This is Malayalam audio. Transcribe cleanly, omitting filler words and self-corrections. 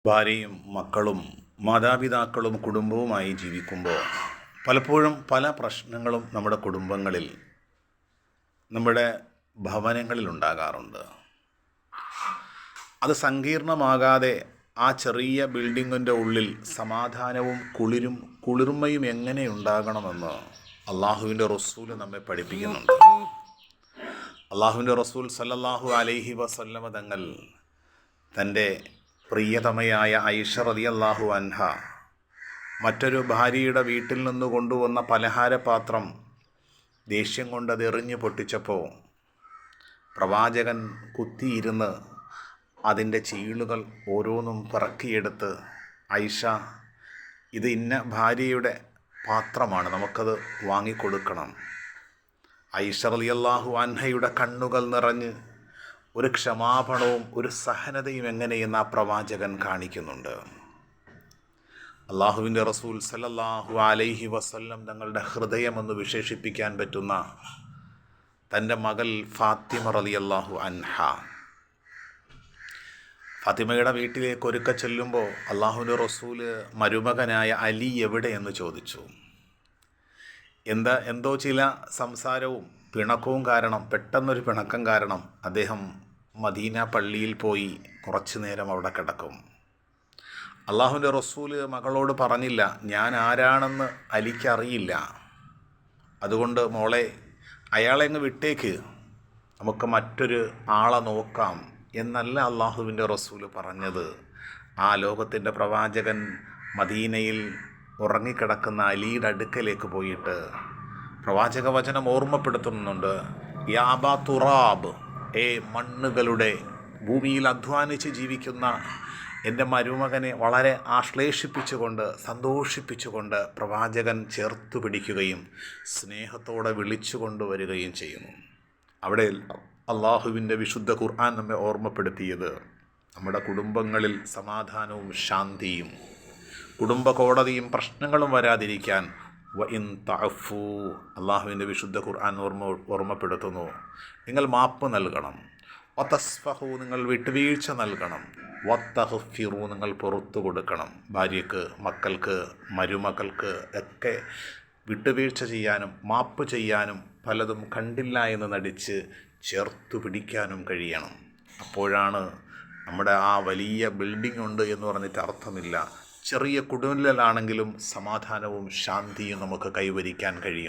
ഭാര്യയും മക്കളും മാതാപിതാക്കളും കുടുംബവുമായി ജീവിക്കുമ്പോൾ പലപ്പോഴും പല പ്രശ്നങ്ങളും നമ്മുടെ കുടുംബങ്ങളിൽ, നമ്മുടെ ഭവനങ്ങളിൽ ഉണ്ടാകാറുണ്ട്. അത് സങ്കീർണമാകാതെ ആ ചെറിയ ബിൽഡിങ്ങിൻ്റെ ഉള്ളിൽ സമാധാനവും കുളിർമയും എങ്ങനെ ഉണ്ടാകണമെന്ന് അള്ളാഹുവിൻ്റെ റസൂൽ നമ്മെ പഠിപ്പിക്കുന്നുണ്ട്. അള്ളാഹുവിൻ്റെ റസൂൽ സല്ലല്ലാഹു അലൈഹി വസല്ലമ തങ്ങൾ തൻ്റെ പ്രിയതമയായ ഐഷ റളിയല്ലാഹു അൻഹ മറ്റൊരു ഭാര്യയുടെ വീട്ടിൽ നിന്ന് കൊണ്ടുവന്ന പലഹാരപാത്രം ദേഷ്യം കൊണ്ട് അത് എറിഞ്ഞു പൊട്ടിച്ചപ്പോൾ പ്രവാചകൻ കുത്തിയിരുന്ന് അതിൻ്റെ ചീളുകൾ ഓരോന്നും പിറക്കിയെടുത്ത്, ഐഷ, ഇത് ഇന്ന ഭാര്യയുടെ പാത്രമാണ്, നമുക്കത് വാങ്ങിക്കൊടുക്കണം. ഐഷ റളിയല്ലാഹു അൻഹയുടെ കണ്ണുകൾ നിറഞ്ഞ് ഒരു ക്ഷമാപണവും ഒരു സഹനതയും എങ്ങനെയെന്ന് ആ പ്രവാചകൻ കാണിക്കുന്നുണ്ട്. അള്ളാഹുവിൻ്റെ റസൂൽ സല്ലല്ലാഹു അലൈഹി വസല്ലം തങ്ങളുടെ ഹൃദയമെന്ന് വിശേഷിപ്പിക്കാൻ പറ്റുന്ന തൻ്റെ മകൾ ഫാത്തിമ റളിയല്ലാഹു അൻഹ, ഫാത്തിമയുടെ വീട്ടിലേക്ക് ഒരുക്ക ചെല്ലുമ്പോൾ അള്ളാഹുവിൻ്റെ റസൂല് മരുമകനായ അലി എവിടെയെന്ന് ചോദിച്ചു. എന്തോ ചില സംസാരവും പിണക്കവും കാരണം, പെട്ടെന്നൊരു പിണക്കം കാരണം അദ്ദേഹം മദീന പള്ളിയിൽ പോയി കുറച്ചു നേരം അവിടെ കിടക്കും. അള്ളാഹുവിൻ്റെ റസൂല് മകളോട് പറഞ്ഞില്ല, ഞാൻ ആരാണെന്ന് അലിക്കറിയില്ല, അതുകൊണ്ട് മോളെ അയാളെ അങ്ങ് വിട്ടേക്ക്, നമുക്ക് മറ്റൊരു ആളെ നോക്കാം എന്നല്ല അള്ളാഹുവിൻ്റെ റസൂല് പറഞ്ഞത്. ആ ലോകത്തിൻ്റെ പ്രവാചകൻ മദീനയിൽ ഉറങ്ങിക്കിടക്കുന്ന അലിയുടെ അടുക്കലേക്ക് പോയിട്ട് പ്രവാചക വചനം ഓർമ്മപ്പെടുത്തുന്നുണ്ട്. യാ അബാ തുറാബ്, മണ്ണുകളുടെ ഭൂമിയിൽ അധ്വാനിച്ച് ജീവിക്കുന്ന എൻ്റെ മരുമകനെ വളരെ ആശ്ലേഷിപ്പിച്ചുകൊണ്ട് സന്തോഷിപ്പിച്ചുകൊണ്ട് പ്രവാചകൻ ചേർത്തു പിടിക്കുകയും സ്നേഹത്തോടെ വിളിച്ചു കൊണ്ടുവരികയും ചെയ്യുന്നു. അവിടെ അള്ളാഹുവിൻ്റെ വിശുദ്ധ ഖുർആൻ നമ്മെ ഓർമ്മപ്പെടുത്തിയത് നമ്മുടെ കുടുംബങ്ങളിൽ സമാധാനവും ശാന്തിയും കുടുംബ കോടതിയും പ്രശ്നങ്ങളും വരാതിരിക്കാൻ വഇൻ തഅഫു, അള്ളാഹുവിൻ്റെ വിശുദ്ധ ഖുർആൻ ഓർമ്മപ്പെടുത്തുന്നു, നിങ്ങൾ മാപ്പ് നൽകണം. വതസ്ഫഹു, നിങ്ങൾ വിട്ടുവീഴ്ച നൽകണം. വതഗ്ഫിറു, നിങ്ങൾ പുറത്തു കൊടുക്കണം. ഭാര്യയ്ക്ക്, മക്കൾക്ക്, മരുമക്കൾക്ക് ഒക്കെ വിട്ടുവീഴ്ച ചെയ്യാനും മാപ്പ് ചെയ്യാനും പലതും കണ്ടില്ല എന്ന് നടിച്ച് ചേർത്തു പിടിക്കാനും കഴിയണം. അപ്പോഴാണ് നമ്മുടെ ആ വലിയ ബിൽഡിംഗ് ഉണ്ട് എന്ന് പറഞ്ഞിട്ട് അർത്ഥമില്ല, ചെറിയ കുടിലാണെങ്കിലും സമാധാനവും ശാന്തിയും നമുക്ക് കൈവരിക്കാൻ കഴിയും.